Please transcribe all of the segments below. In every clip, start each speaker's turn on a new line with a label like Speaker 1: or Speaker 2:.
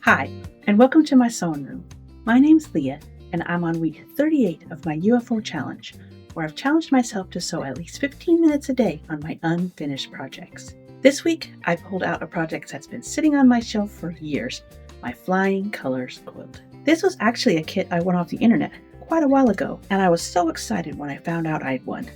Speaker 1: Hi, and welcome to my sewing room. My name's Leah, and I'm on week 38 of my UFO challenge, where I've challenged myself to sew at least 15 minutes a day on my unfinished projects. This week, I pulled out a project that's been sitting on my shelf for years, my Flying Colors quilt. This was actually a kit I won off the internet quite a while ago, and I was so excited when I found out I'd won.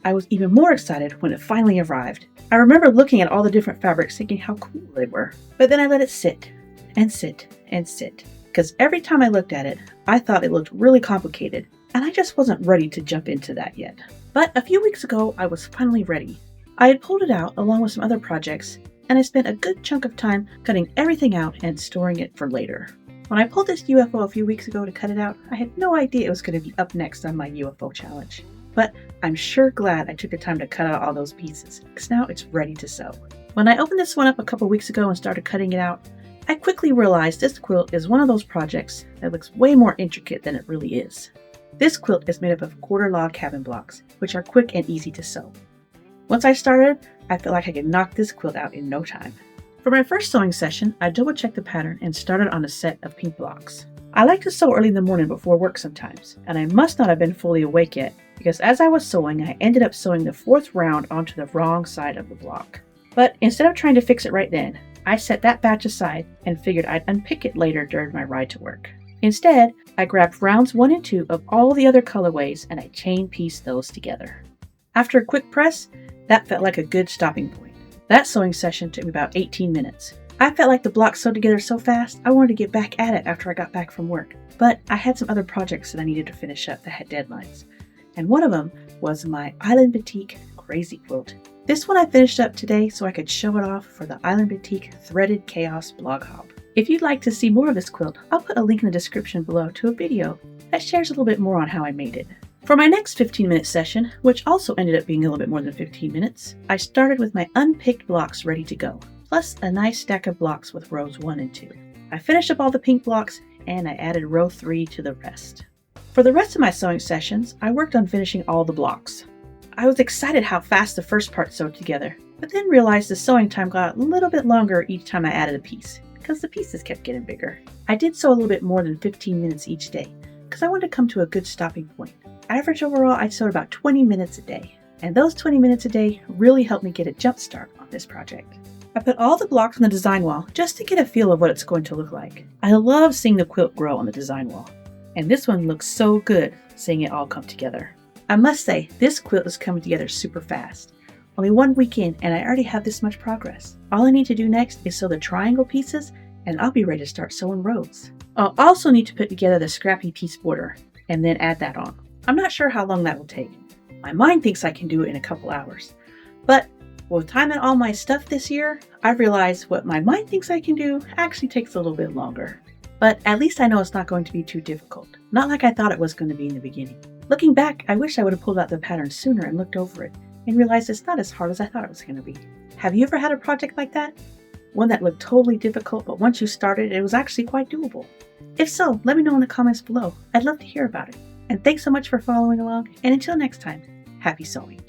Speaker 1: I was even more excited when it finally arrived. I remember looking at all the different fabrics thinking how cool they were, but then I let it sit, because every time I looked at it, I thought it looked really complicated, and I just wasn't ready to jump into that yet. But a few weeks ago, I was finally ready. I had pulled it out along with some other projects, and I spent a good chunk of time cutting everything out and storing it for later. When I pulled this UFO a few weeks ago to cut it out, I had no idea it was going to be up next on my UFO challenge. But I'm sure glad I took the time to cut out all those pieces, because now it's ready to sew. When I opened this one up a couple weeks ago and started cutting it out, I quickly realized this quilt is one of those projects that looks way more intricate than it really is. This quilt is made up of quarter log cabin blocks, which are quick and easy to sew. Once I started, I felt like I could knock this quilt out in no time. For my first sewing session, I double-checked the pattern and started on a set of pink blocks. I like to sew early in the morning before work sometimes, and I must not have been fully awake yet, because as I was sewing, I ended up sewing the fourth round onto the wrong side of the block. But instead of trying to fix it right then, I set that batch aside and figured I'd unpick it later during my ride to work. Instead, I grabbed rounds 1 and 2 of all the other colorways and I chain pieced those together. After a quick press, that felt like a good stopping point. That sewing session took me about 18 minutes. I felt like the blocks sewed together so fast, I wanted to get back at it after I got back from work. But I had some other projects that I needed to finish up that had deadlines. And one of them was my Island Batik Crazy Quilt. This one I finished up today so I could show it off for the Island Batik Threaded Chaos blog hop. If you'd like to see more of this quilt, I'll put a link in the description below to a video that shares a little bit more on how I made it. For my next 15-minute session, which also ended up being a little bit more than 15 minutes, I started with my unpicked blocks ready to go, plus a nice stack of blocks with rows 1 and 2. I finished up all the pink blocks and I added row 3 to the rest. For the rest of my sewing sessions, I worked on finishing all the blocks. I was excited how fast the first part sewed together, but then realized the sewing time got a little bit longer each time I added a piece, because the pieces kept getting bigger. I did sew a little bit more than 15 minutes each day, because I wanted to come to a good stopping point. Average overall, I sewed about 20 minutes a day, and those 20 minutes a day really helped me get a jump start on this project. I put all the blocks on the design wall just to get a feel of what it's going to look like. I love seeing the quilt grow on the design wall, and this one looks so good seeing it all come together. I must say, this quilt is coming together super fast. Only 1 week in and I already have this much progress. All I need to do next is sew the triangle pieces and I'll be ready to start sewing rows. I'll also need to put together the scrappy piece border and then add that on. I'm not sure how long that will take. My mind thinks I can do it in a couple hours. But with timing all my stuff this year, I've realized what my mind thinks I can do actually takes a little bit longer. But at least I know it's not going to be too difficult. Not like I thought it was going to be in the beginning. Looking back, I wish I would have pulled out the pattern sooner and looked over it and realized it's not as hard as I thought it was going to be. Have you ever had a project like that? One that looked totally difficult, but once you started, it was actually quite doable. If so, let me know in the comments below. I'd love to hear about it. And thanks so much for following along, and until next time, happy sewing.